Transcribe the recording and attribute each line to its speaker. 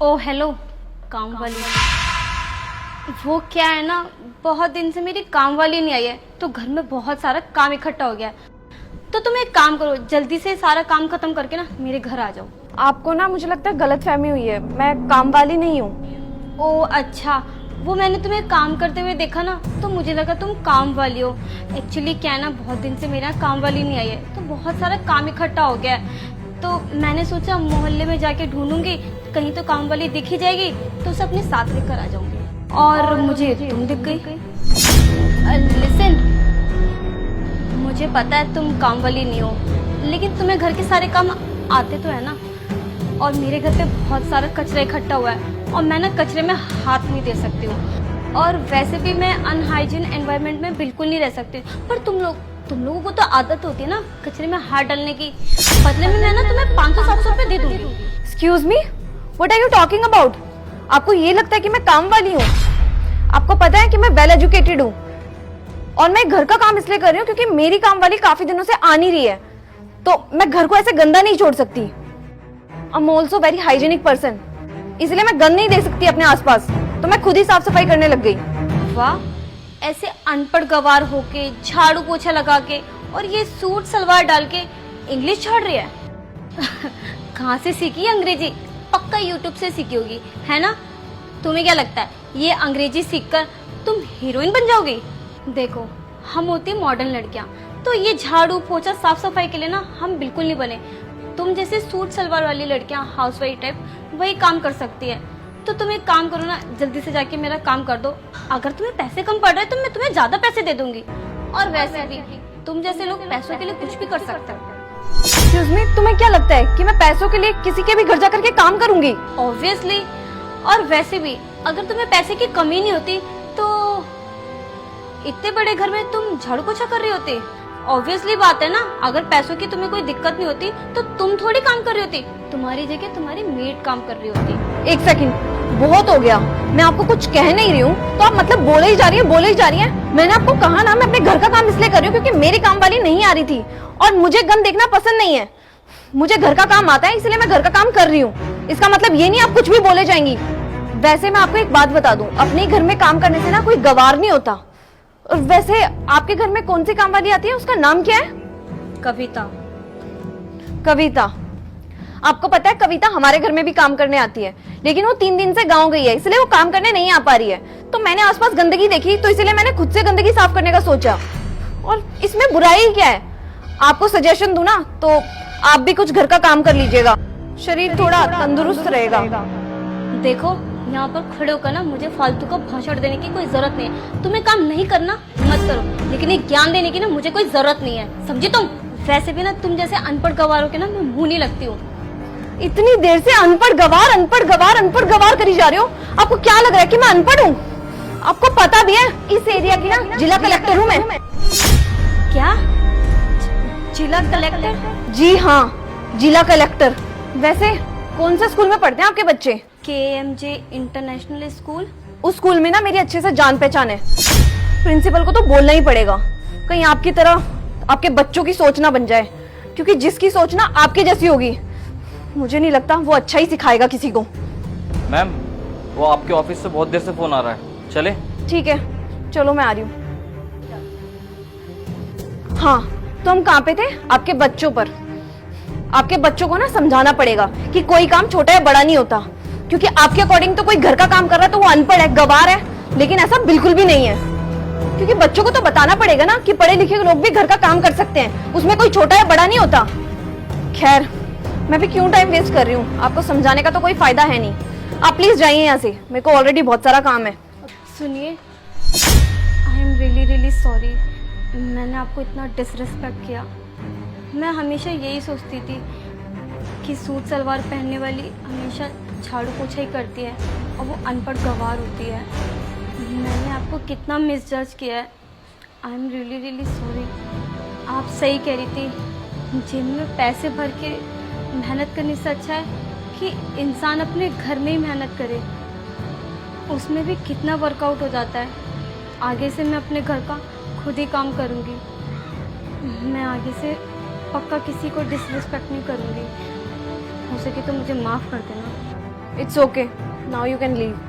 Speaker 1: ओ hello, काम वाली। वो क्या है ना, बहुत दिन से मेरी काम वाली नहीं आई है, तो घर में बहुत सारा काम इकट्ठा हो गया है। तो तुम एक काम करो, जल्दी से सारा काम खत्म करके ना मेरे घर आ जाओ।
Speaker 2: आपको ना मुझे लगता है गलतफहमी हुई है, मैं काम वाली नहीं हूँ।
Speaker 1: ओ अच्छा, वो मैंने तुम्हें काम करते हुए देखा ना, तो मुझे लगा तुम काम वाली हो। एक्चुअली क्या है ना, बहुत दिन से मेरे यहाँ काम वाली नहीं आई है, तो बहुत सारा काम इकट्ठा हो गया है। तो मैंने सोचा मोहल्ले में जाके ढूंढूंगी, कहीं तो काम वाली दिख ही जाएगी, तो उसे अपने साथ लेकर आ जाऊंगी। और मुझे तुम दिख गई। लिसन, मुझे पता है तुम काम वाली नहीं हो, लेकिन तुम्हें घर के सारे काम आते तो है ना। और मेरे घर पे बहुत सारा कचरा इकट्ठा हुआ है, और मैं ना कचरे में हाथ नहीं दे सकती हूँ। और वैसे भी मैं अनहाइजीन एनवायरनमेंट में बिल्कुल नहीं रह सकती। पर तुम लोगों को तो आदत होती है ना कचरे में हाथ डालने की। बदले में मैं ना तुम्हें 500-700 रुपए दे दूंगी।
Speaker 2: Excuse me, what are you talking about? आपको ये लगता है कि मैं काम वाली हूँ? आपको पता है कि मैं वेल एजुकेटेड हूँ, और मैं घर का काम इसलिए कर रही हूँ क्योंकि मेरी काम वाली काफी दिनों से आ नहीं रही है, तो मैं घर को ऐसे गंदा नहीं छोड़ सकती। I am also very hygienic person, इसलिए मैं गंद नहीं दे सकती अपने आसपास, तो मैं खुद ही साफ सफाई करने लग गई।
Speaker 1: वाह, ऐसे अनपढ़ गवार होके, झाड़ू पोछा लगा के और ये सूट सलवार डाल के इंग्लिश झाड़ रही है। कहाँ से सीखी है अंग्रेजी? पक्का यूट्यूब से सीखी होगी, है ना? तुम्हें क्या लगता है ये अंग्रेजी सीखकर तुम हीरोइन बन जाओगी? देखो, हम होती मॉडर्न लड़कियां, तो ये झाड़ू पोछा साफ सफाई के लिए ना हम बिल्कुल नहीं बने। तुम जैसे सूट सलवार वाली लड़कियां, हाउसवाइफ टाइप, वही काम कर सकती है। तो तुम एक काम करो ना, जल्दी से जाके मेरा काम कर दो। अगर तुम्हें पैसे कम पड़ रहे हैं तो मैं तुम्हें ज्यादा पैसे दे दूंगी। और वैसे भी तुम जैसे लोग पैसों के लिए कुछ भी कर सकते हो।
Speaker 2: एक्सक्यूज मी, तुम्हें क्या लगता है कि मैं पैसों के लिए किसी के भी घर जाकर के काम करूंगी?
Speaker 1: ऑब्वियसली। और वैसे भी अगर तुम्हें पैसे की कमी नहीं होती तो इतने बड़े घर में तुम झाड़ू पोछा कर रही होती। ऑब्वियसली बात है ना, अगर पैसों की तुम्हें कोई दिक्कत नहीं होती तो तुम थोड़ी काम कर रही होती, तुम्हारी जगह तुम्हारी मेड काम कर रही होती।
Speaker 2: एक सेकंड, बहुत हो गया। मैं आपको कुछ कह नहीं रही हूँ तो आप मतलब बोले ही जा रही है। मैंने आपको कहा ना, मैं अपने घर का काम इसलिए कर रही हूँ क्योंकि मेरी काम वाली नहीं आ रही थी, और मुझे गंद देखना पसंद नहीं है। मुझे घर का काम आता है, इसलिए मैं घर का काम कर रही हूँ। इसका मतलब ये नहीं आप कुछ भी बोले जाएंगी। वैसे मैं आपको एक बात बता दूं, अपने घर में काम करने से ना कोई गवार नहीं होता। और वैसे आपके घर में कौन सी काम वाली आती है, उसका नाम क्या है?
Speaker 1: कविता।
Speaker 2: कविता? आपको पता है कविता हमारे घर में भी काम करने आती है, लेकिन वो 3 दिन से गांव गई है, इसलिए वो काम करने नहीं आ पा रही है। तो मैंने आसपास गंदगी देखी, तो इसलिए मैंने खुद से गंदगी साफ करने का सोचा। और इसमें बुराई क्या है? आपको सजेशन दूं ना, तो आप भी कुछ घर का काम कर लीजिएगा, शरीर थोड़ा तंदुरुस्त रहेगा।
Speaker 1: देखो, यहाँ पर खड़े होकर ना मुझे फालतू का भाषण देने की कोई जरूरत नहीं है। तुम्हें काम नहीं करना मत करो, लेकिन ये ज्ञान देने की ना मुझे कोई जरूरत नहीं है, समझी तुम? वैसे भी ना तुम जैसे अनपढ़ गवारों के ना मैं मुंह नहीं लगती हूँ।
Speaker 2: इतनी देर से अनपढ़ गवार करी जा रहे हो। आपको क्या लग रहा है कि मैं अनपढ़ हूँ? आपको पता भी है इस एरिया की ना जिला कलेक्टर हूँ मैं।
Speaker 1: क्या? जिला कलेक्टर?
Speaker 2: जी हाँ, जिला कलेक्टर। वैसे कौन से स्कूल में पढ़ते हैं आपके बच्चे?
Speaker 1: KMJ international school.
Speaker 2: उस स्कूल में ना मेरी अच्छे से जान पहचान है। प्रिंसिपल को तो बोलना ही पड़ेगा, कहीं आपकी तरह आपके बच्चों की सोच ना बन जाए, क्योंकि जिसकी सोच ना आपकी जैसी होगी, मुझे नहीं लगता वो अच्छा ही सिखाएगा किसी को।
Speaker 3: मैम, वो आपके ऑफिस से बहुत देर से फोन आ रहा है, चले?
Speaker 2: ठीक है, चलो मैं आ रही हूँ। हाँ, तो हम कहाँ पे थे? आपके बच्चों पर। आपके बच्चों को ना समझाना पड़ेगा कि कोई काम छोटा या बड़ा नहीं होता, क्योंकि आपके अकॉर्डिंग तो कोई घर का काम कर रहा है तो वो अनपढ़ है, गवार है, लेकिन ऐसा बिल्कुल भी नहीं है। क्योंकि बच्चों को तो बताना पड़ेगा ना कि पढ़े लिखे लोग भी घर का काम कर सकते हैं, उसमें कोई छोटा या बड़ा नहीं होता। खैर, मैं भी क्यों टाइम वेस्ट कर रही हूँ, आपको समझाने का तो कोई फायदा है नहीं। आप प्लीज जाइए यहाँ से, मेरे को ऑलरेडी बहुत सारा काम है।
Speaker 1: सुनिए, आई एम रियली सॉरी, मैंने आपको इतना डिसरिस्पेक्ट किया। मैं हमेशा यही सोचती थी कि सूट सलवार पहनने वाली हमेशा झाड़ू पोछा ही करती है और वो अनपढ़ गवार होती है। मैंने आपको कितना मिसजज किया है। I am really sorry. आप सही कह रही थी, जिम में पैसे भर के मेहनत करने से अच्छा है कि इंसान अपने घर में ही मेहनत करे, उसमें भी कितना वर्कआउट हो जाता है। आगे से मैं अपने घर का खुद ही काम करूँगी। मैं आगे से पक्का किसी को डिसरिस्पेक्ट नहीं करूँगी। हो सके तो मुझे माफ़ कर देना।
Speaker 2: It's okay, now you can leave.